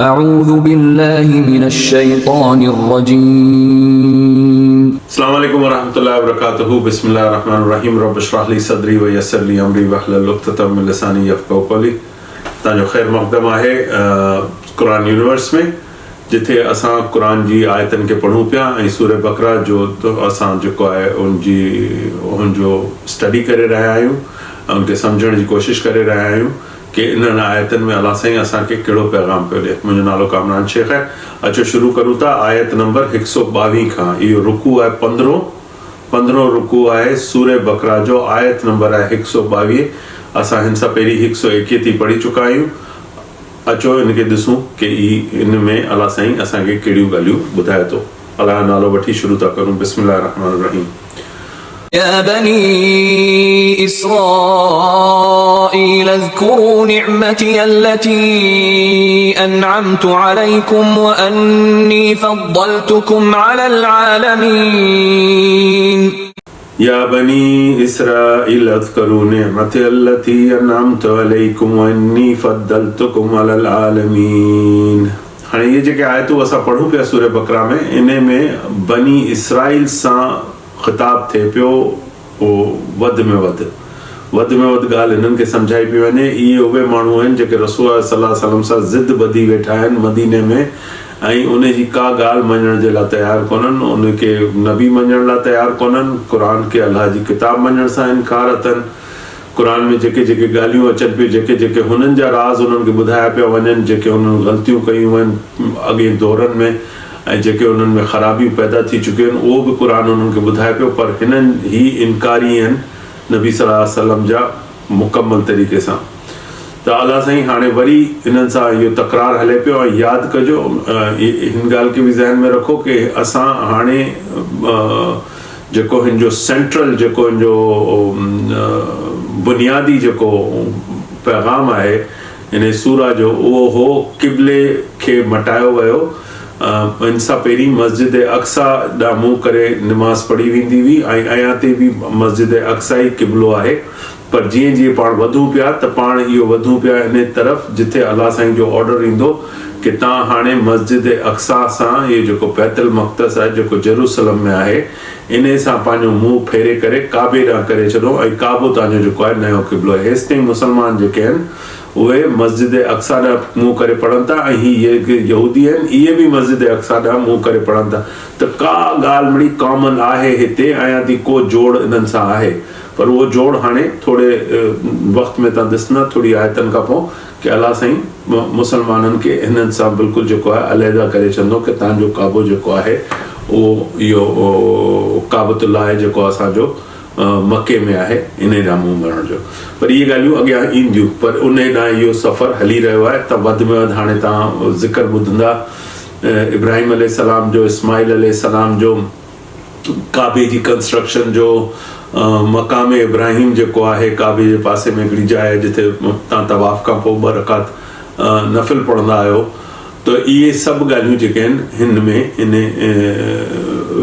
अऊज़ु बिल्लाहि मिनश शैतानिर रजीम। अस्सलामु अलैकुम वरहमतुल्लाहि वबरकातुहू। बिस्मिल्लाहिर रहमानिर रहीम। रब्ब इश्रह ली सदरी व यस्सिर ली अमरी वहलुल उक़दतम मिन लिसानी यफ़क़हू क़ौली। तव्हांजो ख़ैर मक़दम आहे क़ुरान यूनिवर्स में, जिथे असां क़ुरान जी आयतनि खे पढ़ूं पिया ऐं सूरह बक़रा जो असां जेको आहे उनजो स्टडी करे रहिया आहियूं ऐं उनखे सम्झण जी कोशिशि करे रहिया आहियूं कि इन्हनि आयतनि में अलाह साईं असांखे कहिड़ो पैगाम पियो ॾिए। मुंहिंजो नालो कामरान शेख आहे। अचो शुरू करूं था आयत नंबर 122 खां। इहो रुकू आहे 15 रुकू आहे सूरह बक़रा जो। आयत नंबर आहे 122। असां हिन सां पहिरीं 121 पढ़ी चुका आहियूं। अचो इनखे ॾिसूं कि इन में अलाह साईं असांखे कहिड़ियूं ॻाल्हियूं ॿुधाए थो। अलाह जो नालो वठी शुरू था करूं। बिस्मिल्लाहिर रहमानिर रहीम। या बनी इस्राईल अज़्कुरू निअमती अल्लती अनअमतु अलैकुम व अन्नी फद्दलतुकुम अलल आलमीन। या बनी इस्राईल अज़्कुरू निअमती अल्लती अनअमतु अलैकुम व अन्नी फद्दलतुकुम अलल आलमीन। हाणे ये जेके आयतूं असां पढ़ूं पिया सूरह बक़रा में, इन में बनी इस्राईल सां ख़िताब थिए पियो। वध में वधि ॻाल्हि हिननि खे सम्झाई पई वञे। इहे उहे माण्हू आहिनि जेके रसूल सल्लल्लाहु अलैहि वसल्लम सां ज़िद ॿधी वेठा आहिनि मदीने में, ऐं उन जी का ॻाल्हि मञण जे लाइ तयारु कोन्हनि, उनखे नबी मञण लाइ तयारु कोन्हनि, क़ुरान खे अलाह जी किताब मञण सां इनकार अथनि। क़ुरान में जेके जेके ॻाल्हियूं अचनि पियूं, जेके जेके हुननि जा राज़ उन्हनि खे ॿुधाया पिया वञनि, जेके हुननि ग़लतियूं कयूं आहिनि अॻे दौरनि में ऐं जेके उन्हनि में ख़राबियूं पैदा थी चुकियूं आहिनि, उहो बि क़ुरान उन्हनि खे ॿुधाए पियो। पर हिननि ही इनकारी आहिनि नबी सल्लल्लाहु अलैहि वसल्लम जा मुकमल तरीक़े सां। त अलाह साईं हाणे वरी हिननि सां इहो तकरार हले पियो। ऐं यादि कजो, हिन ॻाल्हि खे बि ज़हन में रखो कि असां हाणे जेको हिन जो सेंट्रल जेको हिन जो बुनियादी जेको पैगाम आहे हिन सूरा जो, उहो हो क़िबले खे मटायो वियो। इन सां पहिरीं मस्जिद अक़सा ॾांहुं मुंहुं करे निमाज़ पढ़ी वेंदी हुई ऐं अञा ते बि मस्जिद अक़सा ई क़िबलो आहे। पर जीअं जीअं पाण वधूं पिया त पाण इहो वधूं पिया इन तरफ़ जिथे अलाह साईं जो ऑर्डर ईंदो कि तव्हां हाणे मस्जिद अक़सा सां, इहो जेको बैतुल मक़दस आहे जेको जेरूसलम में आहे, इन सां पंहिंजो मुंहुं फेरे करे काबे ॾांहुं करे छॾो ऐं काबो तव्हांजो जेको आहे नयो क़िबलो आहे। हेसिताईं मुस्लमान जेके आहिनि उहे मस्जिद अक़सा ॾांहुं मुंहुं करे पढ़नि था ऐं इहे यहूदी आहिनि, इहे बि मस्जिद अक़सा ॾांहुं मुंहुं करे पढ़नि था। त का ॻाल्हि मिड़ी कॉमन आहे हिते, अञा थी को जोड़ इन्हनि सां आहे, पर उहो जोड़ हाणे थोरे वक़्त में तव्हां ॾिसंदा थोरी आयतनि खां पोइ कि अलाह साईं मुस्लमाननि खे हिननि सां बिल्कुलु जेको आहे अलहदा करे छॾंदो कि तव्हांजो काबो जेको आहे उहो इहो काबतुल्लाह आहे जेको असांजो मके में आहे, इन ॾांहुं मुंहुं मोड़ण जो। पर इहे ॻाल्हियूं अॻियां ईंदियूं, पर उन ॾांहुं इहो सफ़र हली रहियो आहे। त वधि में वधि हाणे तव्हां ज़िक्र ॿुधंदा इब्राहिम अलैहिस्सलाम जो, इस्माइल अलैहिस्सलाम जो, काबे जी कंस्ट्रक्शन जो, मक़ाम इब्राहिम जेको आहे काबे जे पासे में हिकिड़ी जाइ जिथे तव्हां तवाफ़ खां पोइ 2 रकात नफ़िल पढ़ंदा आहियो। त इहे सभु ॻाल्हियूं जेके आहिनि हिन में इन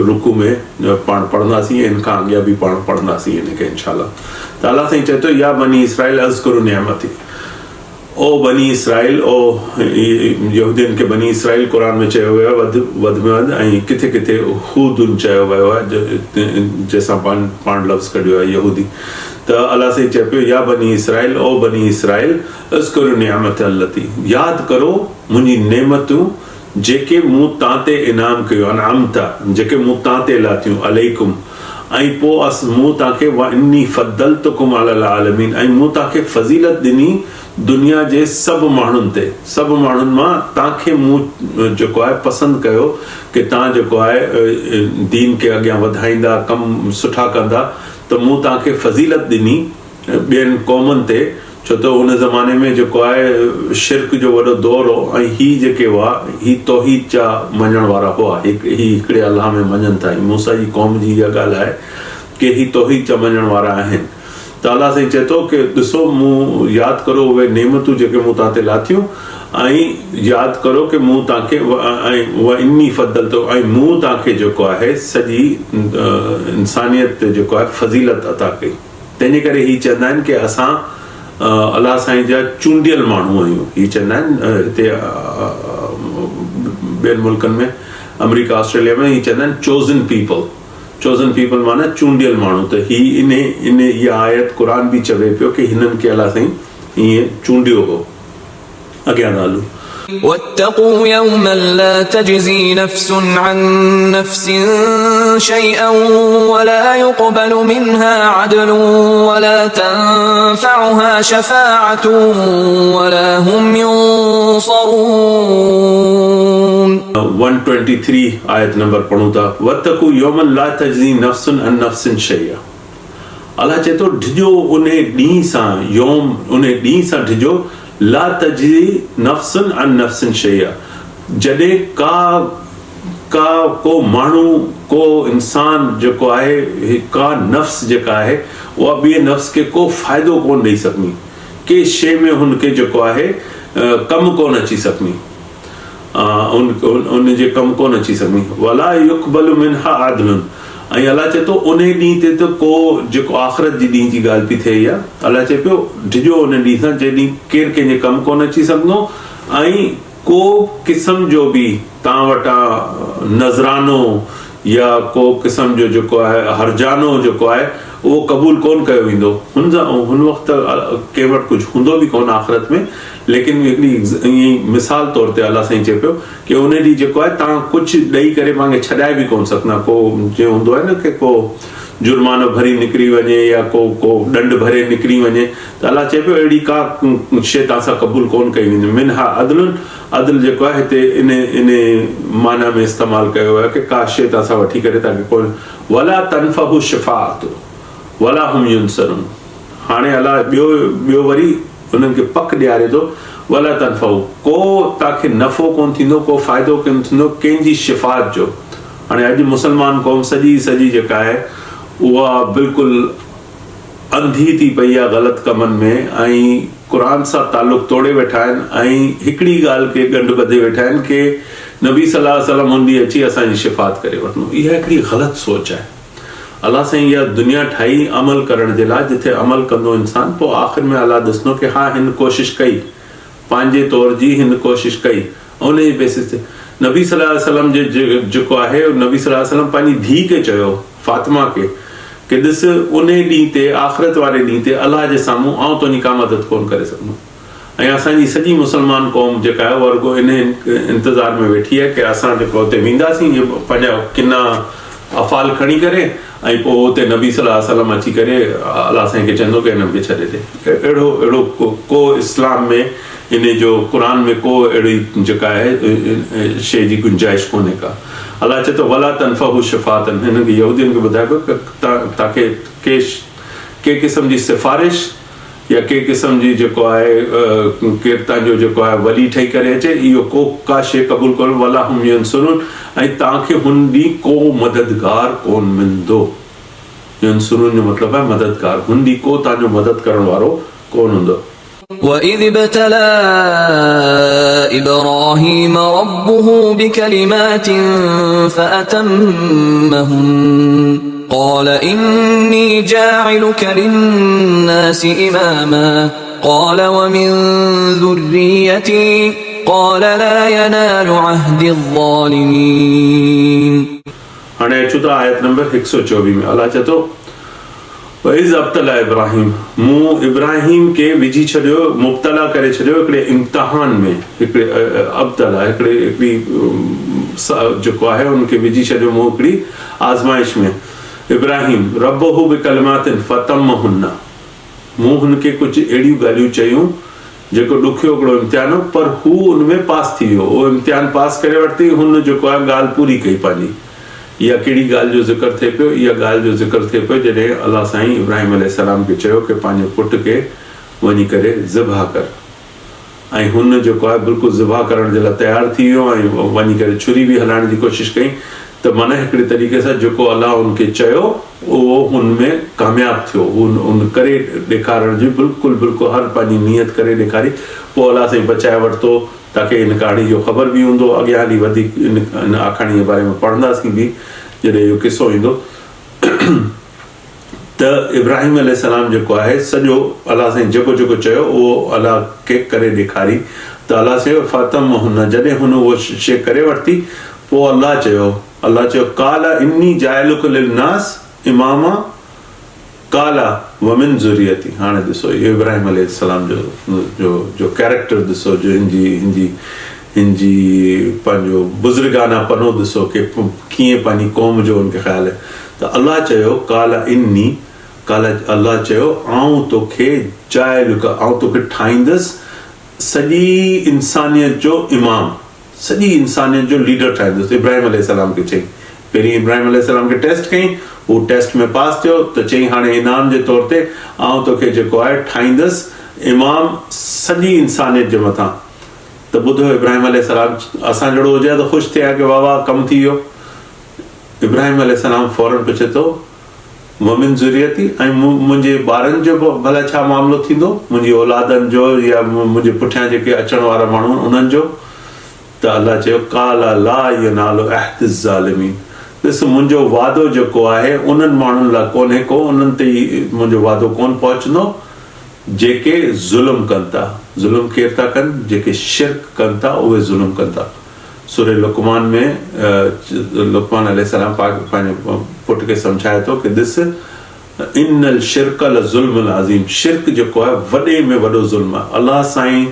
रुकू में पाण पढ़ंदासीं, इन खां अॻियां बि पाण पढ़ंदासीं इनखे इंशाअल्लाह। त अलाह साईं चए थो या बनी इस्राईल अज़्कुरू निअमती, ओ बनी इस्राईल, ओ यहूदियुनि खे बनी इस्राईल क़ुरान में चयो वियो आहे वधि में वधि, ऐं किथे किथे हूदुन चयो वियो आहे जंहिंसां पाण लफ़्ज़ कढियो आहे यहूदी। त अलाह साईं चए पियो या बनी इस्राईल, ओ बनी इस्राईल अज़्कुरू निअमत अल्लती, यादि करो मुंहिंजी नेमतूं जेके मूं तव्हां ते इनाम कयो, अनअमता जेके मूं तव्हां ते लाथियूं, अलैकुम, ऐं पोइ मूं तव्हांखे व इन्नी फद्दलतुकुम अलल आलमीन, ऐं मूं तव्हांखे फज़ीलत ॾिनी दुनिया जे सभु माण्हुनि ते। सभु माण्हुनि मां तव्हांखे मूं जेको आहे पसंदि कयो कि तव्हां जेको आहे दीन खे अॻियां वधाईंदा, कम सुठा कंदा, त मूं तव्हांखे फज़ीलत ॾिनी ॿियनि क़ौमुनि ते। छो त उन ज़माने में जेको आहे शिर्क जो वॾो दौर हो ऐं ही जेके हुआ ही तौहीद जा मञण वारा हुआ, हिकिड़े अलाह में मञनि था। मूसा जी क़ौम जी इहा ॻाल्हि आहे कि ही तौहीद जा मञण वारा आहिनि। त अलाह साईं चए थो कि ॾिसो मूं यादि करो उहे नेमतूं जेके मूं तव्हां ते लाथियूं, ऐं यादि करो कि मूं तव्हांखे व इन्नी फद्दलतो, ऐं मूं तव्हांखे जेको आहे सॼी इंसानियत ते जेको आहे फज़ीलत अता कई। तंहिंजे करे ही चवंदा आहिनि कि असां अलाह साईं जा चूंडियल माण्हू आहियूं। ही चवंदा आहिनि हिते ॿियनि मुल्कनि में, अमेरिका ऑस्ट्रेलिया में, ही चवंदा आहिनि चोज़न पीपल माना चूंडियल माण्हू। त ही इन इहा आयत क़ुर बि चवे पियो कि हिननि खे अलाह साईं ईअं चूंडियो हो। अॻियां ॻाल्हि واتقوا يوما لا تجزي نفس عن نفس شيئا ولا يقبل منها عدل ولا تنفعها شفاعة ولا هم ينصرون. 123 आयत नंबर पढ़ूं था। वत्तकू यौमन ला तजज़ी नफ्सुन अन नफ्सिन शैया। अल्लाह चए थो ढिजो उन ॾींहं सां, यौम उन ॾींहं सां ढिजो, ला तजज़ी नफ्सुन अन नफ्सिन शैया, जॾहिं को माण्हू, को इंसान जेको आहे, का नफ़्स जेका आहे उहा ॿिए नफ़्स खे को फ़ाइदो कोन ॾेई सघंदी, के शइ में हुनखे जेको आहे कमु कोन अची सघंदी, उन जे कमु कोन अची सघंदी। वला युक़बलु मिन्हा आदलुन। ऐं अल्लाह चए थो उन ॾींहं ते त को जेको आख़िरत जी ॾींहं जी ॻाल्हि पई थिए, इहा अल्लाह चए पियो ढिजो उन ॾींहं सां जॾहिं केरु कंहिंजे कमु कोन अची सघंदो, ऐं को क़िस्म जो बि तव्हां वटां नज़रानो या को क़िस्म जो जेको आहे हरजानो जेको आहे उहो क़बूल कोन कयो वेंदो। हुन वक़्तु कंहिं वटि कुझु हूंदो बि कोन आख़िरत में, लेकिन हिकिड़ी ईअं मिसाल तौर ते अल्लाह साईं चए पियो कि उन ॾींहुं जेको आहे तव्हां कुझु ॾेई करे पाण छॾाए बि कोन सघंदा। को जीअं हूंदो आहे न कि को जुर्मानो भरी निकिरी वञे या को ॾंड भरे निकिरी वञे, त अल्लाह चए पियो अहिड़ी का शइ तव्हां सां क़बूल कोन कई वेंदी। मिन्हा अदलुन, अदल जेको आहे हिते इन माना में इस्तेमालु कयो आहे कि का शइ तव्हां सां वठी करे तव्हांखे कोन। वला तनफ़हु शफ़ाअत वला हुम युनसरून। हाणे अल्लाह ॿियो वरी उन्हनि खे पक ॾियारे थो, वला तनफ़हु, को तव्हांखे नफ़ो कोन थींदो, को फ़ाइदो कोन थींदो कंहिंजी शिफ़ाअत जो। हाणे अॼु मुस्लमान क़ौम सॼी जेका आहे उहा बिल्कुलु अंधी थी पई आहे ग़लति कमनि में, ऐं क़ुर सां तालुक़ु तोड़े वेठा आहिनि, ऐं हिकिड़ी ॻाल्हि खे गंढ ॿधे वेठा आहिनि कि नबी सल्लल्लाहु अलैहि वसल्लम हुन ॾींहुं अची असांजी शिफ़ात करे वठंदो। इहा हिकिड़ी ग़लति सोच आहे। अल्लाह साईं इहा दुनिया ठाही अमल करण जे लाइ, जिथे अमल कंदो इंसान, पोइ आख़िर में अल्लाह ॾिसंदो कि हा हिन कोशिशि कई, पंहिंजे तौर जी हिन कोशिशि कई, उन जे बेसिस ते नबी सल्लल्लाहु अलैहि वसल्लम जेको आहे, नबी सल्लल्लाहु अलैहि वसल्लम पंहिंजी धीउ खे चयो, फातिमा खे, कि ॾिस उन ॾींहं ते, आख़िरत वारे ॾींहं ते अल्लाह जे साम्हूं आउं तुंहिंजी का मदद कोन करे सघंदुमि। ऐं असांजी सॼी मुस्लमान क़ौम जेका आहे उहा रुॻो इन इंतज़ार में वेठी आहे कि असां जेको हुते वेंदासीं पंहिंजा किना अफ़ाल खणी करे, ऐं पोइ हुते नबी सल्लल्लाहु अलैहि वसल्लम अची करे अल्लाह साईं खे चवंदो कि हिननि खे छॾे ॾे। अहिड़ो को इस्लाम में, इन जो क़ुर में को अहिड़ी जेका आहे शइ जी गुंजाइश कोन्हे का। अल्लाह चए थो वला तनफ़हु शफ़ाअतन। हिन खे यहूदियुनि खे ॿुधाए पियो कि तव्हांखे के क़िस्म जी सिफ़ारिश या के क़िस्म जी जेको आहे केरु तव्हांजो जेको आहे वली ठही करे अचे, इहो का शइ क़बूल करो, वला हुम युनसरून, ऐं तव्हांखे हुन ॾींहुं को मददगार कोन मिलंदो। युनसरून जो मतिलबु आहे मददगार। हुन ॾींहुं को तव्हांजो मदद करण वारो कोन हूंदो। وَإِذِ ابْتَلَى إِبْرَاهِيمَ رَبُّهُ بِكَلِمَاتٍ فَأَتَمَّهُنَّ قَالَ إِنِّي جَاعِلُكَ لِلنَّاسِ إِمَامًا قَالَ وَمِن ذُرِّيَّتِي قَالَ لَا يَنَالُ عَهْدِ الظَّالِمِينَ. हाणे अचूं था आयत नंबर 124 में। अल्लाह चए थो वइज़ अब्तला इब्राहिम, मूं इब्राहिम खे विझी छॾियो, मुब्तला करे छॾियो हिकिड़े इम्तिहान में, हिकिड़े अब्तला हिकिड़ी जेको आहे उनखे विझी छॾियो मूं हिकिड़ी आज़माइश में। इब्राहिम रब्बहु बिकलिमातिन फतम्महुन्न, मूं हुनखे कुझु अहिड़ियूं ॻाल्हियूं चयूं जेको ॾुखियो हिकिड़ो इम्तिहान हो, पर हू उनमें पास थी वियो। उहो इम्तिहान पास करे वरिती, हुन जेको आहे ॻाल्हि पूरी कई पंहिंजी। इहा कहिड़ी ॻाल्हि जो ज़िक्र थिए पियो? इहा ॻाल्हि जो ज़िक्र थिए पियो जॾहिं अल्लाह साईं इब्राहिम अलैहिस्सलाम खे चयो कि पंहिंजे पुट खे वञी करे ज़िबह कर, ऐं हुन जेको आहे बिल्कुलु ज़िबह करण जे लाइ तयारु थी वियो ऐं वञी करे छुरी बि हलाइण जी कोशिशि कई। त माना हिकिड़े तरीक़े सां जेको अल्लाह हुनखे चयो उहो हुन में कामयाबु थियो, हुन करे ॾेखारण जी बिल्कुलु हर पंहिंजी नियत करे ॾेखारी। पोइ अल्लाह साईं बचाए वरितो। तव्हांखे हिन कहाणी जो ख़बर बि हूंदो, अॻियां हली वधीक इन आखाणी जे बारे में पढ़ंदासीं बि जॾहिं इहो किसो ईंदो। त इब्राहिम अलैहिस्सलाम जेको आहे सॼो अल्लाह साईं जेको चयो उहो अल्लाह खे करे ॾेखारी, त अलाह चयो फ़ातम हुन, जॾहिं हुन उहो शइ करे वरिती पोइ अलाह चयो काला इन्नी जाइलुक लिन्नास इमामा काला वमिन ज़ुरियती। हाणे ॾिसो इहो इब्राहिम अलैहिस्सलाम जो कैरेक्टर ॾिसो, जो हिनजी पंहिंजो बुज़ुर्गाना पनो ॾिसो कि कीअं पंहिंजी क़ौम जो हुनखे ख़्यालु आहे। त अलाह चयो अलाह चयो आऊं तोखे जाइलुक, आऊं तोखे ठाहींदुसि सॼी इंसानियत जो इमाम, सॼी इंसानियत जो लीडर ठाहींदुसि। इब्राहिम अलैहिस्सलाम खे चई, पहिरीं इब्राहिम अलैहिस्सलाम खे टेस्ट कयईं, हू टेस्ट में पास थियो त चई हाणे इनाम जे तौर ते आऊं तोखे जेको आहे ठाहींदुसि इमाम सॼी इंसानियत जे मथां। त ॿुधो इब्राहिम अलैहिस्सलाम असां जहिड़ो हुजे त ख़ुशि थिया कि वाह वाह कमु थी वियो। इब्राहिम अलैहिस्सलाम फौरन पुछे थो वमिन ज़ुरियती, ऐं मुंहिंजे ॿारनि जो भला छा मामिलो थींदो, मुंहिंजी औलादनि जो या मुंहिंजे पुठियां जेके अचण वारा माण्हू उन्हनि जो। त अलाह चयो काला ला यनालु अहद ज़ालिमीन, ॾिस मुंहिंजो वादो जेको आहे उन्हनि माण्हुनि लाइ कोन्हे को, उन्हनि ते मुंहिंजो वादो कोन पहुचंदो जेके ज़ुल्म कनि था। ज़ुल्म केरु था कनि? जेके शिरक कनि था उहे ज़ुल्म कनि था। सूरे लुक़मान में लुक़मान अलैहिस्सलाम पंहिंजे पुट खे सम्झाए थो कि ॾिस इन्नल शिरक लज़ुल्मुल अज़ीम, शिरक जेको आहे वॾे में वॾो ज़ुल्म आहे। अलाह साईं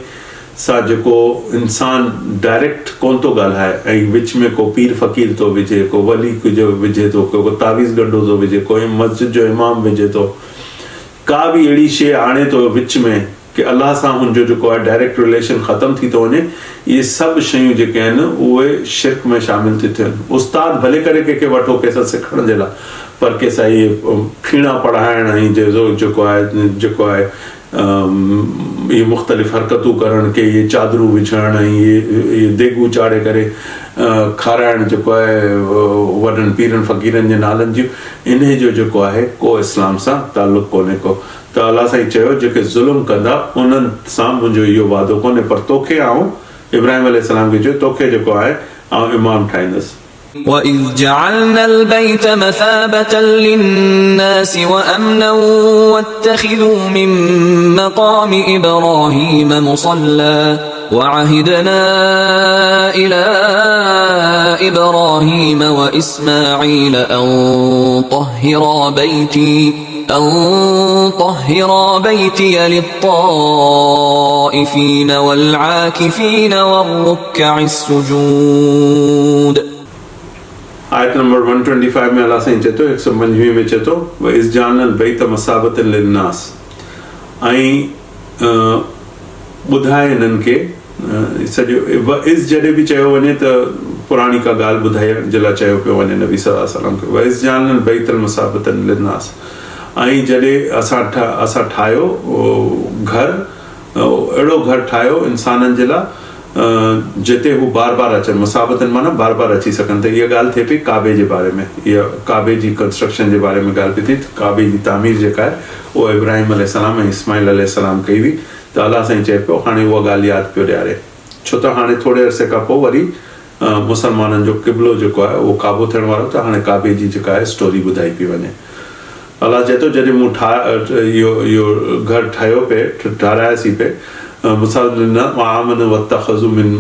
सां जेको इंसान डायरेक्ट कोन थो ॻाल्हाए ऐं विच में को पीर फ़क़ीर थो विझे, को वली जो विझे थो, को तावीज़ गंढो थो विझे, को मस्जिद जो इमाम विझे थो, का बि अहिड़ी शइ आणे थो विच में कि अलाह सां हुनजो जेको आहे डायरेक्ट रिलेशन ख़तमु थी थो वञे, इहे सभु शयूं जेके आहिनि उहे शिरक में शामिल थी थियनि। उस्ताद भले करे कंहिंखे वठो कंहिंसां सिखण जे लाइ, पर कंहिंसां इहे फीणा पढ़ाइण ऐं जेको आहे इहे मुख़्तलिफ़ हरकतूं करणु, के इहे चादरूं विझण ऐं इहे देगूं चाढ़े करे खाराइण जेको आहे वॾनि पीरनि फ़क़ीरनि जे नालनि जूं, इन जो जेको आहे को इस्लाम सां तालुक़ु कोन्हे को। त अलाह साईं चयो जेके ज़ुल्म कंदा उन्हनि सां मुंहिंजो इहो वादो कोन्हे, पर तोखे आऊं इब्राहिम अलैहिस्सलाम खे चयो तोखे जेको आहे आऊं इमाम ठाहींदुसि। وَإِذْ جَعَلْنَا الْبَيْتَ مَثَابَةً لِلنَّاسِ وَأَمْنًا وَاتَّخِذُوا مِن مَّقَامِ إِبْرَاهِيمَ مُصَلًّى وَعَهِدْنَا إِلَىٰ إِبْرَاهِيمَ وَإِسْمَاعِيلَ أَن طَهِّرَا بَيْتِيَ لِلطَّائِفِينَ وَالْعَاكِفِينَ وَالرُّكَّعِ السُّجُودِ। आयत नंबर 125 में अल्लाह साईं चए थो, 125 में चए थो वइज़ जअलनल बैत मसाबतन लिन्नास, ऐं ॿुधाए हिननि खे सॼो इज़ जॾहिं बि चयो वञे त पुराणी का ॻाल्हि ॿुधाइण जे लाइ चयो पियो वञे नबी सल्लल्लाहु अलैहि वसल्लम खे। वइज़ जअलनल बैतल मसाबतन लिन्नास, ऐं जॾहिं असां ठाहियो घर, अहिड़ो घर ठाहियो इंसाननि जे लाइ जिते हू बार बार अचनि। मुसाबतनि माना बार बार अची सघनि। त इहा ॻाल्हि थिए पई काबे जे बारे में, इहा काबे जी कंस्ट्रक्शन जे बारे में ॻाल्हि पई थी। काबे जी तामीर जेका आहे उहा इब्राहिम अलैहिस्सलाम ऐं इस्माइल अलैहिस्सलाम कई हुई। त अलाह साईं चए पियो हाणे उहा ॻाल्हि यादि पियो ॾियारे, छो त हाणे थोरे अरसे खां पोइ वरी मुसलमाननि जो क़िबलो जेको आहे उहो काबो थियण वारो, त हाणे काबे जी जेका आहे स्टोरी ॿुधाई पई वञे। अलाह चए थो जॾहिं मूं इहो घर ठाहियो पे, ठारायासीं पे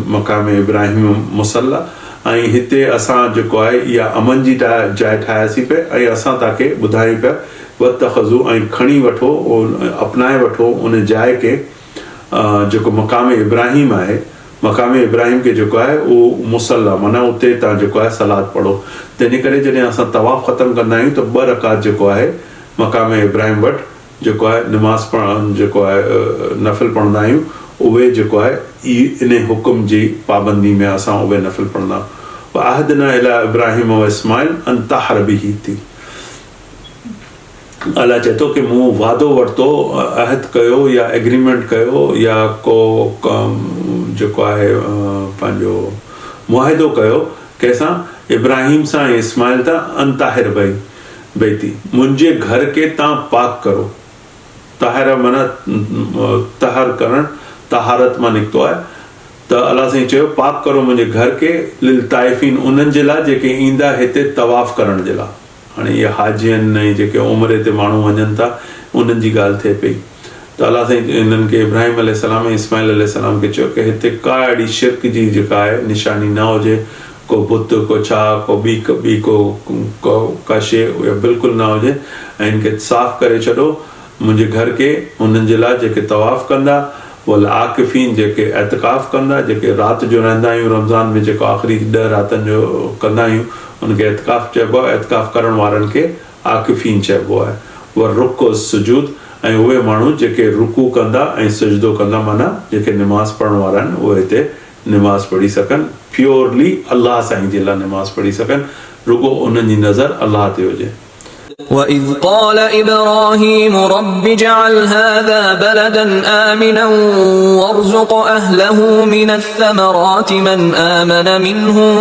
मक़ाम इब्राहिम मुसल्ला, ऐं हिते असां जेको आहे इहा अमन जी जाइ ठाहियासीं पे, ऐं असां तव्हांखे ॿुधायूं पिया वतख़ज़ू, ऐं खणी वठो, अपनाए वठो उन जाइ खे जेको मक़ाम इब्राहिम आहे। मक़ाम इब्राहिम खे जेको आहे उहो मुसल्ला माना उते तव्हां जेको आहे सलाद पढ़ो। तंहिंजे करे जॾहिं असां तवाफ़ ख़तमु कंदा आहियूं त 2 रकात जेको आहे मक़ाम इब्राहिम वटि जेको आहे निमाज़ जेको आहे नफ़िल पढ़ंदा आहियूं, उहे जेको आहे इन हुकुम जी पाबंदी में असां उहे नफ़िल पढ़ंदा आहियूं। वअहदना इला इब्राहिम व इस्माइल अन तहर बिही थी। अलाह चए थो कि मूं वादो वरितो, अहद कयो या एग्रीमेंट कयो या को जेको आहे पंहिंजो मुआहिदो कयो कंहिंसां, इब्राहिम सां ऐं इस्माइल सां, अन ताहिर बैती, मुंहिंजे घर खे तव्हां पाक करो। ताहिर माना तहर करणु, तहारत मां निकितो आहे। त अलाह साईं चयो पाक करो मुंहिंजे घर खे, लिल ताइफ़ीन उन्हनि जे लाइ जेके ईंदा हिते तवाफ़ करण जे लाइ। हाणे इहे हाजियुनि ऐं जेके उमिरि ते माण्हू वञनि था उन्हनि जी ॻाल्हि थिए पई। त अलाह साईं इन्हनि खे इब्राहिम अलैहिस्सलाम ऐं इस्माइल अलैहिस्सलाम खे चयो की हिते का अहिड़ी शिरक जी जेका आहे निशानी न हुजे, को बुत को छा को ॿी का शइ उहा बिल्कुलु न हुजे, ऐं इनखे साफ़ करे छॾो मुंहिंजे घर खे। उन्हनि जे लाइ जेके तवाफ़ कंदा, वल आकिफ़ीन जेके एतिकाफ़ कंदा, जेके राति जो रहंदा आहियूं रमज़ान में, जेको आख़िरी 10 रातनि जो कंदा आहियूं उनखे एतिकाफ़ चइबो आहे। एतिकाफ़ करण वारनि खे आकिफ़ीन चइबो आहे। वर रुको सुजूद, ऐं उहे माण्हू जेके रुकू कंदा ऐं सजदो कंदा, माना जेके निमाज़ पढ़ण वारा आहिनि उहे हिते निमाज़ पढ़ी सघनि, प्योरली अल्लाह साईं जे लाइ निमाज़ पढ़ी सघनि, रुगो उन्हनि जी नज़र अल्लाह ते हुजे। وَإِذْ قَالَ إِبْرَاهِيمُ رَبِّ اجْعَلْ هَذَا بَلَدًا آمِنًا وَارْزُقْ أَهْلَهُ مِنَ الثَّمَرَاتِ مَنْ آمَنَ مِنْهُمْ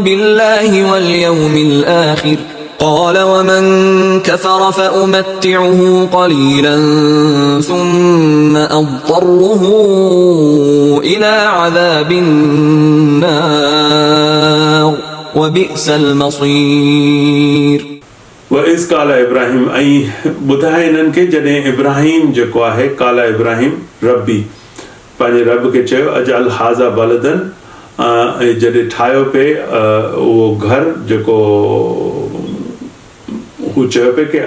بِاللَّهِ وَالْيَوْمِ الْآخِرِ قَالَ وَمَنْ كَفَرَ فَأُمَتِّعُهُ قَلِيلًا ثُمَّ أَضْطَرُّهُ إِلَى عَذَابِ النَّارِ وَبِئْسَ الْمَصِيرُ। वइज़ काला इब्राहिम, ऐं ॿुधाए हिननि खे जॾहिं इब्राहिम जेको आहे, काला इब्राहिम रब्बी पंहिंजे रब खे चयो अजअल हाज़ा बलदन, ऐं जॾहिं ठाहियो पिए उहो घर जेको हू चयो पिए की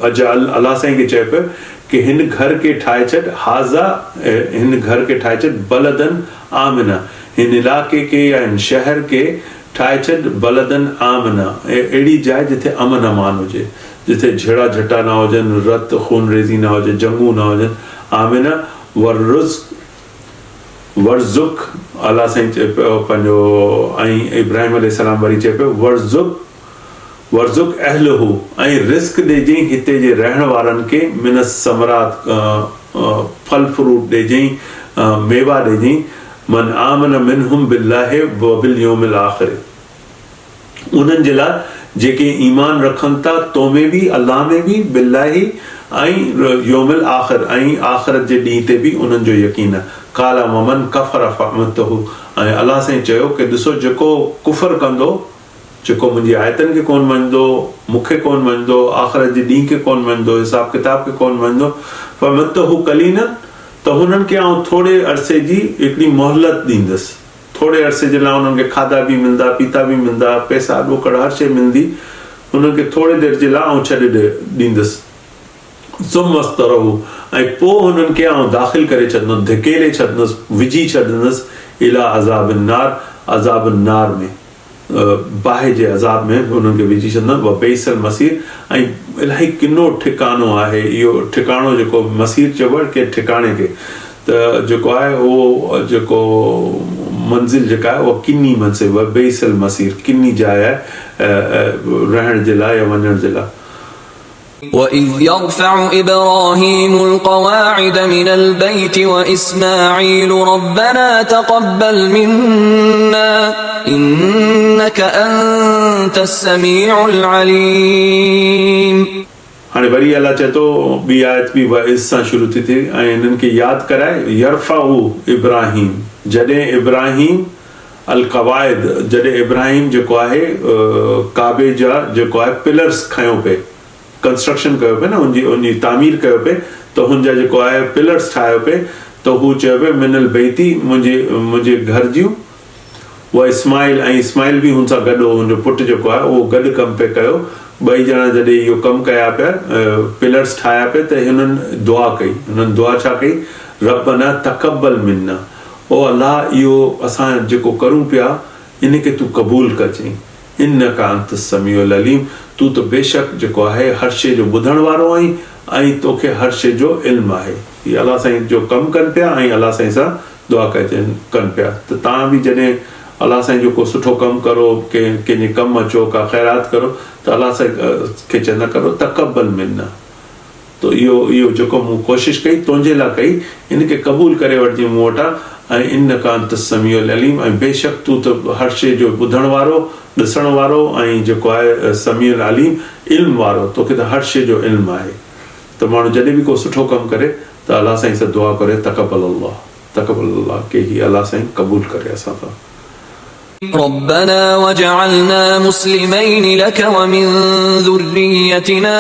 अजअल अलाह साईं खे चयो पियो कि हिन घर खे ठाहे छॾ, हाज़ा हिन घर खे ठाहे छॾ बलदन आमिना, हिन इलाइक़े खे या हिन शहर खे ठाहे छॾ बलदन आमिना, अहिड़ी जाइ जिथे अमन अमान हुजे, जिथे झेड़ा झटा न हुजनि, रत खून रेज़ी न हुजे, जंगू न हुजनि, आमिना वर्ज़ुक अलाह साईं चए पियो पंहिंजो, ऐं इब्राहिम अलैहिस्सलाम वरी चए पियो वर्ज़ुक अहलहू, ऐं रिस्क ॾिजईं हिते जे रहण वारनि खे, मिनस समरात फल फ्रूट ॾिजईं, मेवा ॾिजईं, मन आमन मिनहुम बिल्लाहि व बिल यौमिल आखिर, उन्हनि जे लाइ जेके ईमान रखनि था तो में बि, अल्लाह में बि, बिल्लाहि ऐं यौमिल आखिर ऐं आख़िरत जे ॾींहं ते बि उन्हनि जो यकीन आहे। काला वमन कफ़र फअमतहु, ऐं अल्लाह साईं चयो कि ॾिसो जेको कुफ़र कंदो, जेको मुंहिंजी आयतनि खे कोन मञंदो, मूंखे कोन मञंदो, आख़िरत जे ॾींहं खे कोन मञंदो, हिसाब किताब खे कोन मञंदो, फअमतहु कलीनन, त हुननि खे आउं थोरे अरसे जी हिकिड़ी मोहलत ॾींदुसि, थोरे अरसे जे लाइ उन्हनि खे खाधा बि मिलंदा, पीता बि मिलंदा, पैसा ॾोकड़ हर शइ मिलंदी, उन्हनि खे थोरे देरि जे लाइ आउं छॾे ॾींदुसि। सुमस्तरहू, ऐं पोइ हुननि खे आउं दाख़िल करे छॾंदुसि, धिकेले छॾंदुसि, विझी छॾंदुसि इला अज़ाब नार में, बाहि जे अज़ाब में हुननि खे विझी छॾंदुसि। व बेसल मसीर, ऐं इलाही किनो ठिकानो आहे इहो ठिकाणो जेको मसीर चइबो आहे के ठिकाणे खे, त जेको आहे उहो जेको मंज़िल जेका आहे उहा किनी मंज़िल, व बेसल मसीर किनी जाइ आहे रहण जे लाइ या वञण जे लाइ। وَإِذْ يَرْفَعُ إِبْرَاهِيمُ الْقَوَاعِدَ مِنَ الْبَيْتِ وَإِسْمَاعِيلُ رَبَّنَا تَقَبَّلْ مِنَّا إِنَّكَ أَنْتَ السَّمِيعُ الْعَلِيمُ। हाणे वरी अल्लाह चए थो, ॿी आयत बि वइज़ सां शुरू थी थिए, ऐं हिननि खे यादि कराए यरफ़उ इब्राहिम, जॾहिं इब्राहिम अल क़वाइद, जॾहिं इब्राहिम जेको आहे काबे जा जेको आहे पिलर्स खयो पिए, कंस्ट्रक्शन कयो पिए न, उनजी तामीर कयो पिए, त हुनजा जेको आहे पिलर्स ठाहियो पिए, त हू चयो पिए मिनल बैती, मुंहिंजे घर जूं, उहा इस्माइल, ऐं इस्माइल बि हुन सां गॾु हो, हुनजो पुटु जेको आहे उहो गॾु कमु पिया कयो, ॿई ॼणा जॾहिं इहो कमु कया पिया, पिलर्स ठाहिया पिया, त हिननि दुआ कई, हुननि दुआ छा कई, रब्बना तक़ब्बल मिन्ना, ओ अल्लाह इहो असां जेको करूं पिया इनखे तूं क़बूल कजांइ, इन्नका अंत समीउल अलीम, तूं त बेशक जेको आहे हर शइ जो ॿुधण वारो आहीं, ऐं तोखे हर शइ जो इल्मु आहे। हीअ अल्लाह साईं जो कमु कनि पिया ऐं अल्लाह साईं सां दुआ कनि पिया, त तव्हां बि जॾहिं अल्लाह साईं जो को सुठो कमु करो, कंहिंजे कमु अचो, का ख़ैरात करो, त अल्लाह साईं खे चवंदा करो तक़ब्बल मिन्ना, त इहो जेको मूं कोशिशि कई तुंहिंजे लाइ कई, इनखे क़बूल करे वठिजे मूं वटां, ऐं इन्नका अंत समीउल अलीम, ऐं बेशक तूं त हर शइ जो ॿुधण वारो, ॾिसण वारो, ऐं जेको आहे समीउल अलीम इल्मु वारो, तोखे त हर शइ जो इल्मु आहे। त माण्हू जॾहिं बि को सुठो कमु करे त अल्लाह साईं सां दुआ करे तक़ब्बल अल्लाह, के ही अल्लाह साईं क़बूल करे असां सां। ربنا وجعلنا مسلمين لك ومن ذريتنا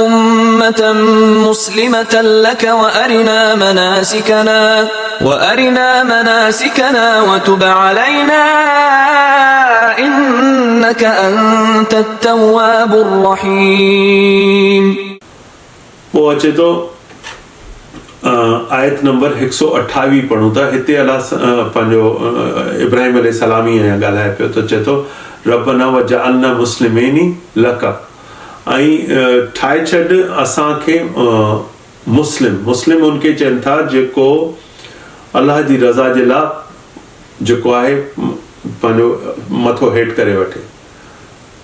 أمة أمة مسلمة لك وأرنا مناسكنا وتب علينا إنك أنت التواب الرحيم. पोइ अचे थो आयत नंबर 128 पढ़ूं था. हिते अलाह पंहिंजो इब्राहिम अलैहिस्सलाम ॻाल्हाए पियो त चए थो रब्बना वजअलना मुस्लिमैनी लक, ऐं ठाहे छॾ असांखे मुस्लिम उनखे चवनि था जेको अलाह जी रज़ा जे लाइ जेको आहे पंहिंजो मथो हेठि करे वठे,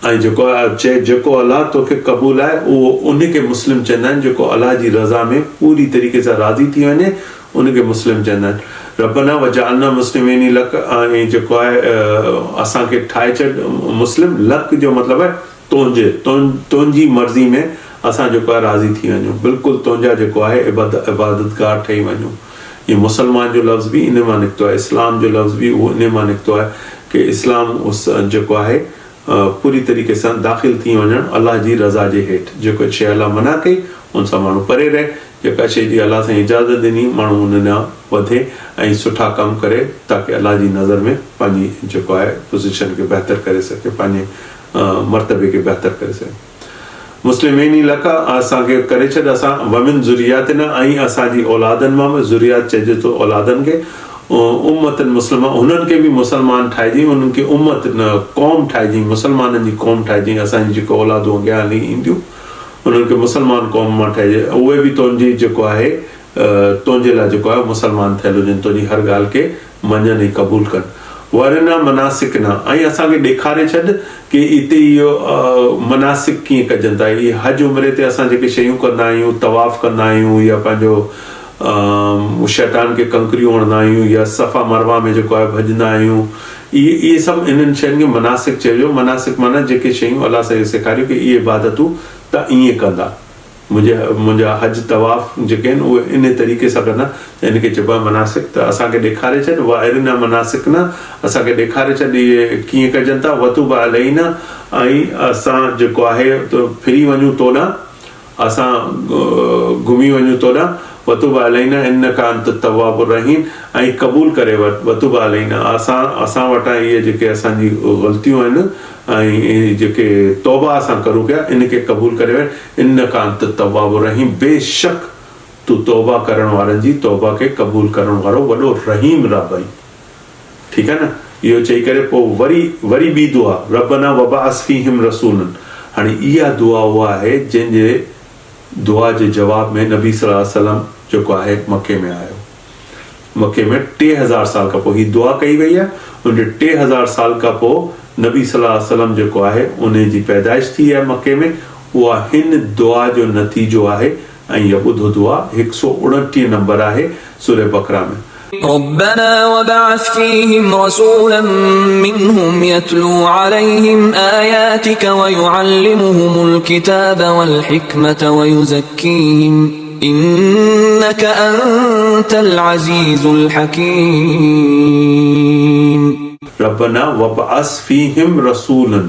ऐं जेको अलाह तोखे क़बूल आहे उहो उनखे मुस्लिम चवंदा आहिनि. जेको अलाह जी रज़ा में पूरी तरीक़े सां राज़ी थी वञे उनखे मुस्लिम चवंदा आहिनि. रब्बना वजअलना मुस्लिमैनी लक, ऐं जेको आहे असांखे ठाहे छॾ मुस्लिम. लक जो मतिलबु आहे तुंहिंजी मर्ज़ी में असां जेको आहे राज़ी थी वञूं, बिल्कुलु तुंहिंजा जेको आहे इबादतगार ठही वञूं. ये मुसलमान जो लफ़्ज़ बि इन मां निकितो आहे, इस्लाम जो लफ़्ज़ बि उहो इन मां निकितो आहे कि इस्लाम जेको आहे पूरी तरीक़े सां दाख़िल थी वञणु अलाह जी रज़ा जे हेठि. जेको शइ अलाह मना कई उन सां माण्हू परे रहे, जेका शइ जी अलाह सां इजाज़त ॾिनी माण्हू उन ॾांहुं वधे ऐं सुठा कम करे ताकी अलाह जी नज़र में पंहिंजी जेको आहे पोज़ीशन खे बहितर करे सघे, पंहिंजे मर्तबे खे बहितर करे सघे. मुस्लिमैनी लक असांखे करे छॾ असां वमिन ज़ुरियातिना, ऐं असांजी औलादनि मां बि, ज़ुरियात चइजे थो औलादनि खे, उम्मतन मुस्लिमा, हुननि खे बि मुसलमान ठाहिजांइ, उन्हनि खे उम्मत न क़ौम ठाहिजांइ, मुसलमाननि जी क़ौम ठाहिजांइ. असांजी जेको औलादूं अॻियां हली ईंदियूं उन्हनि खे मुसलमान क़ौम मां ठाहिजांइ, उहे बि तुंहिंजी जेको आहे तुंहिंजे लाइ जेको आहे मुसलमान थियल हुजनि, तुंहिंजी हर ॻाल्हि खे मञनि ऐं क़बूल कनि. वरना मनासिकना, ऐं असांखे ॾेखारे छॾ कि हिते इहो मनासिक कीअं कजनि था. इहे हज उमिरे ते असां जेके शयूं कंदा आहियूं, तवाफ़ कंदा आहियूं, या पंहिंजो शैतान खे कंकरियूं हणंदा आहियूं, या सफ़ा मरवा में जेको आहे भॼंदा आहियूं, इहे सभु इन्हनि शयुनि खे मनासिक चइजो. मनासिक माना जेके शयूं अलाह सां सेखारियूं कि इहे इबादतूं त ईअं कंदा, मुंहिंजा हज तवाफ़ जेके आहिनि उहे इन तरीक़े सां कंदा, इनखे चइबो आहे मनासिक. त असांखे ॾेखारे छॾ वाइरना मनासिक न, असांखे ॾेखारे छॾ इहे कीअं कजनि था. वतूब अलैना, ऐं असां जेको आहे फिरी वञूं तोॾां, असां घुमी वञूं तोॾां. वतूब अलैना इन्नका अंत तव्वाबुर रहीम, ऐं क़बूल करे वठ वतूब अलैना, असां वटां इहे जेके असांजी ग़लतियूं आहिनि ऐं जेके तौबा असां करूं पिया इनखे क़बूल करे वठ. इन्नका अंत तव्वाबुर रहीम, बेशक तू तौबा करण वारनि जी तौबा खे क़बूल करण वारो वॾो रहीम रब आहीं. ठीकु आहे न. इहो चई करे पोइ वरी ॿी दुआ, रब्बना वबअस फीहिम रसूलन. हाणे इहा दुआ उहा आहे जंहिंजे दुआ जे जवाब में नबी सल्लल्लाहु अलैहि वसल्लम जेको आहे मके में आयो. मके में 3000 साल खां पोइ ही दुआ कई वई आहे. उन 3000 साल खां पोइ नबी सल्लल्लाहु अलैहि वसल्लम जेको आहे उन जी पैदाइश थी आहे मके में. उहा हिन दुआ जो नतीजो आहे. ऐं इहा ॿुधो दुआ 129 नंबर आहे सूरह बकरा में. ربنا وبعث فيهم رسولا منهم يتلو عليهم آياتك ويعلمهم الكتاب والحكمة ويزكيهم إنك أنت العزيز الحكيم. ربنا وبعث فيهم رسولا,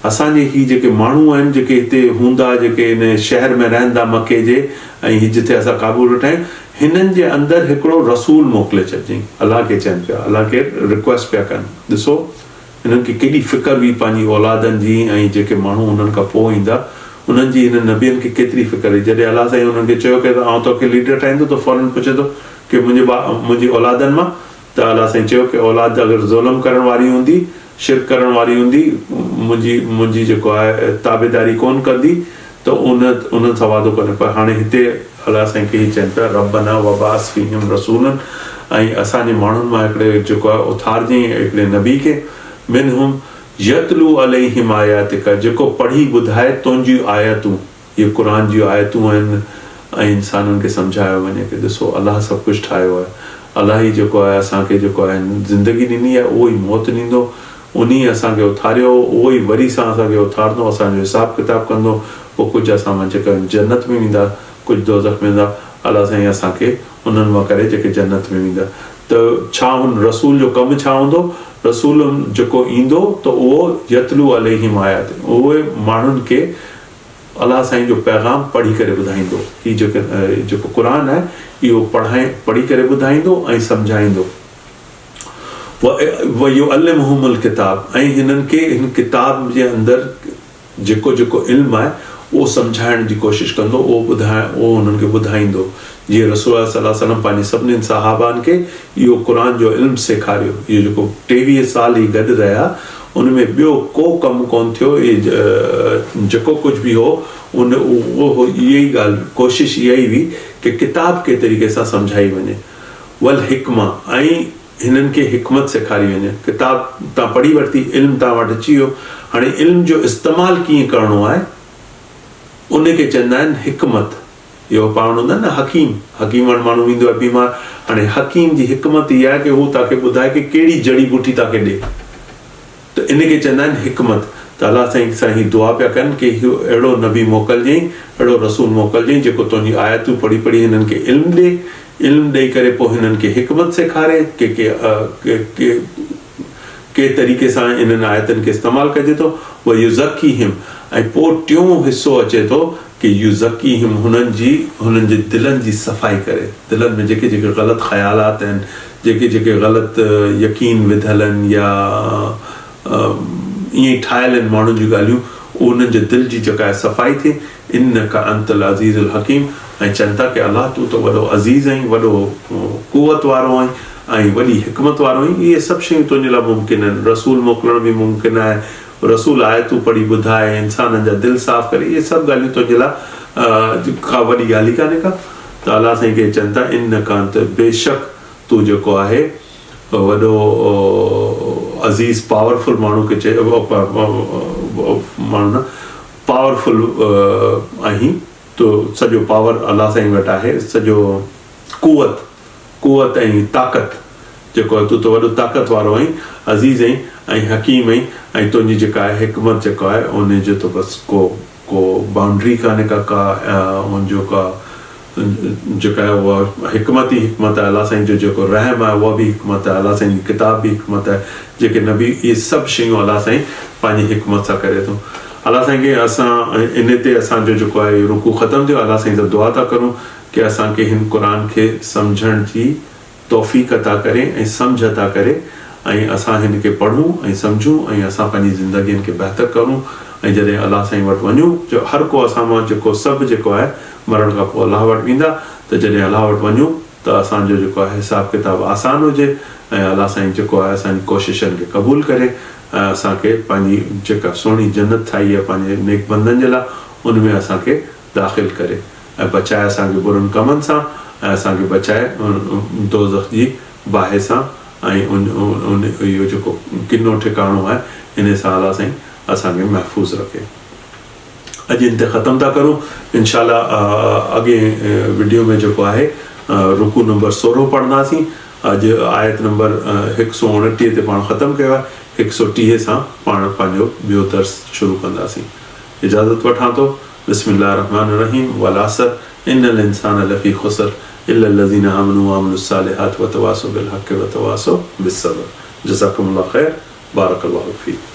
असांजे ही जेके माण्हू आहिनि जेके हिते हूंदा, जेके इन शहर में रहंदा मके जे, ऐं ही जिते असां क़ाबू वेठा आहियूं, हिननि जे अंदरि हिकिड़ो रसूल मोकिले छॾियईं. अलाह खे चवनि पिया, अलाह खे रिक्वेस्ट पिया कनि. ॾिसो हिननि खे केॾी फ़िकर हुई पंहिंजी औलादनि जी, ऐं जेके माण्हू उन्हनि खां पोइ ईंदा उन्हनि जी, हिन नबियनि खे केतिरी फ़िकर हुई. जॾहिं अलाह साईं उन्हनि खे चयो कि आउं तोखे लीडर ठाहींदो, त फौरन पुछे थो कि मुंहिंजी औलादनि मां. त अलाह साईं चयो कि औलाद अगरि ज़ुल्म करण वारी हूंदी, शिरक करण वारी हूंदी, मुंहिंजी जेको आहे ताबेदारी कोन कंदी, त उन्हनि सां वादो कनि. पर हाणे हिते अलाह साईं खे चवनि पिया रब्बना वबअस फीहिम रसूलन, ऐं असांजे माण्हुनि मां हिकिड़े जेको आहे उथारजईं हिकिड़े नबी खे, मिनहुम यतलू अलैहिम आयातिक, जेको पढ़ी ॿुधाए तुंहिंजियूं आयतूं. इहे क़ुर जूं आयतूं आहिनि ऐं इंसाननि खे सम्झायो वञे कि ॾिसो अलाह सभु कुझु ठाहियो आहे. अलाह ई जेको आहे असांखे जेको आहे ज़िंदगी ॾिनी आहे, उहो ई मौत ॾींदो, उन ई असांखे उथारियो, उहो ई वरी सां असांखे उथारंदो, असांजो हिसाबु किताबु कंदो. पोइ कुझु असां मां जेका जन्नत में वेंदा, कुझु दोज़ख में वेंदा. अलाह साईं असांखे उन्हनि मां करे जेके जन्नत में वेंदा. त छा हुन रसूल जो कमु छा हूंदो? रसूल जेको ईंदो त उहो यतलू अलैहिम आयात, उहे माण्हुनि खे अलाह साईं जो पैगाम पढ़ी करे ॿुधाईंदो। ही जेको क़ुरान आहे इहो पढ़ी करे ॿुधाईंदो ऐं सम्झाईंदो। वयुअल्लिमुहुमुल किताब, ऐं हिननि खे हिन किताब जे अंदरि जेको इल्मु आहे उहो सम्झाइण जी कोशिशि कंदो, उहो हुननि खे ॿुधाईंदो। जीअं रसूल सल्लल्लाहु अलैहि वसल्लम पंहिंजे सभिनीनि सहाबान खे इहो क़ुरान जो इल्मु सेखारियो। इहो जेको 23 साल ई गॾु रहिया, उनमें ॿियो को कमु कोन थियो। जेको कुझु बि हो उहो इहा ई ॻाल्हि, कोशिशि इहा ई हुई की किताब के तरीक़े सां सम्झाई वञे। वल हिकमा, ऐं हिननि खे हिकमत सेखारी वञे। किताब तव्हां पढ़ी वरिती, इल्मु तव्हां वटि अची वियो, हाणे इल्म जो इस्तेमालु कीअं करिणो आहे उनखे चवंदा आहिनि हिकमत। इहो पाण हूंदा आहिनि न हकीम वटि माण्हू ईंदो आहे बीमार, हाणे हकीम जी हिकमत इहा आहे की हू तव्हांखे ॿुधाए की कहिड़ी जड़ी बूटी तव्हांखे ॾे, त इनखे चवंदा आहिनि हिकमत। त अलाह साईं सां ही दुआ पिया कनि की अहिड़ो नबी मोकिलिजईं, अहिड़ो रसूल मोकिलिजईं जेको तुंहिंजी आयतूं पढ़ी हिननि खे इल्मु ॾे, इल्मु ॾेई करे पोइ हिननि खे हिकमत सेखारे के तरीक़े सां इन्हनि आयतनि खे इस्तेमालु कजे थो। उहो युज़क्कीहिम, ऐं पोइ टियों हिसो अचे थो कि युज़क्कीहिम, हुननि जे दिलनि जी सफ़ाई करे। दिलनि में जेके ग़लति ख़्यालात आहिनि, जेके ग़लति यकीन विधियल आहिनि या ईअं ई ठाहियल आहिनि माण्हुनि जूं ॻाल्हियूं, उन्हनि जे दिलि जी जेका आहे सफ़ाई थिए। इन्नका अंतल अज़ीज़ुल हकीम, ऐं चवनि था की अलाह तूं त वॾो अज़ीज़ आहीं, वॾो कुवत वारो आहीं ऐं वॾी हिकमत वारो आहीं। इहे सभु शयूं तुंहिंजे लाइ मुमकिन आहिनि। रसूल मोकिलण बि मुमकिन आहे, रसूल आयतूं पढ़ी ॿुधाए, इंसाननि जा दिलि साफ़ करे, इहे सभु ॻाल्हियूं तुंहिंजे लाइ का वॾी ॻाल्हि ई कान्हे का। त अलाह साईं खे चवनि था इन्नका अंत, बेशक तूं जेको आहे वॾो अज़ीज़ पावरफुल माण्हू खे चए, माण्हू न पावरफुल आहीं, तो सॼो पावर अलाह साईं वटि आहे, सॼो कुवत ऐं ताक़त जेको आहे, तूं त वॾो ताक़त वारो आहीं, अज़ीज़ आहीं ऐं हकीम आहीं, ऐं तुंहिंजी जेका आहे हिकमत जेको आहे उनजो त बसि को बाउंड्री कान्हे का उनजो का जेका आहे उहा हिकमत ई हिकमत आहे। अलाह साईं जो जेको रहम आहे उहा बि हिकमत आहे, अलाह साईं जी किताब बि हिकमत आहे, जेके नबी इहे सभु शयूं अलाह साईं पंहिंजी हिकमत सां करे थो। अलाह साईं खे असां इन ते असांजो जेको आहे रुकू ख़तमु थियो। अलाह साईं सां दुआ था करूं की असांखे हिन क़ुर खे सम्झण जी तौफ़ीक़ अता करे ऐं सम्झ अता करे, ऐं असां हिन खे पढ़ूं ऐं सम्झूं ऐं असां पंहिंजी ज़िंदगीअ खे बहितर करूं। ऐं जॾहिं अलाह साईं वटि वञूं, जो हर को असां मां जेको सभु जेको आहे मरण खां पोइ अलाह वटि वेंदा, त जॾहिं अलाह वटि वञूं त असांजो जेको आहे हिसाब किताब आसान हुजे ऐं अलाह साईं जेको आहे असांजी कोशिशनि खे क़बूल करे ऐं असांखे पंहिंजी जेका सुहिणी जन्नत ठाही आहे पंहिंजे नेक बंदनि जे लाइ, उनमें असांखे दाख़िल करे ऐं बचाए असांखे बुरनि कमनि सां, ऐं असांखे बचाए दोज़ख जी बाहि सां, ऐं इहो जेको किनो ठिकाणो आहे इन सां अलाह साईं असांखे महफ़ूज़ रखे। अॼु इन ते ख़तमु था करूं। इंशाअल्लाह अॻे वीडियो में जेको आहे रुकू नंबर 16 पढ़ंदासीं। अॼु आयत नंबर 129 ते पाण ख़तमु कयो आहे। 130 सां पाण पंहिंजो ॿियो दर्स शुरू कंदासीं। इजाज़त वठां थो। बिस्मिल्लाह रहमान रहीम। वल असर इन्नल इंसान लफ़ी ख़ुसर इल्ला लज़ीना आमनू व अमिलुस सालिहात व तवासौ बिल हक़्क़ि व तवासौ बिस सब्र। जज़ाकुमुल्लाह ख़ैर। बारकल्लाहु फ़ीक।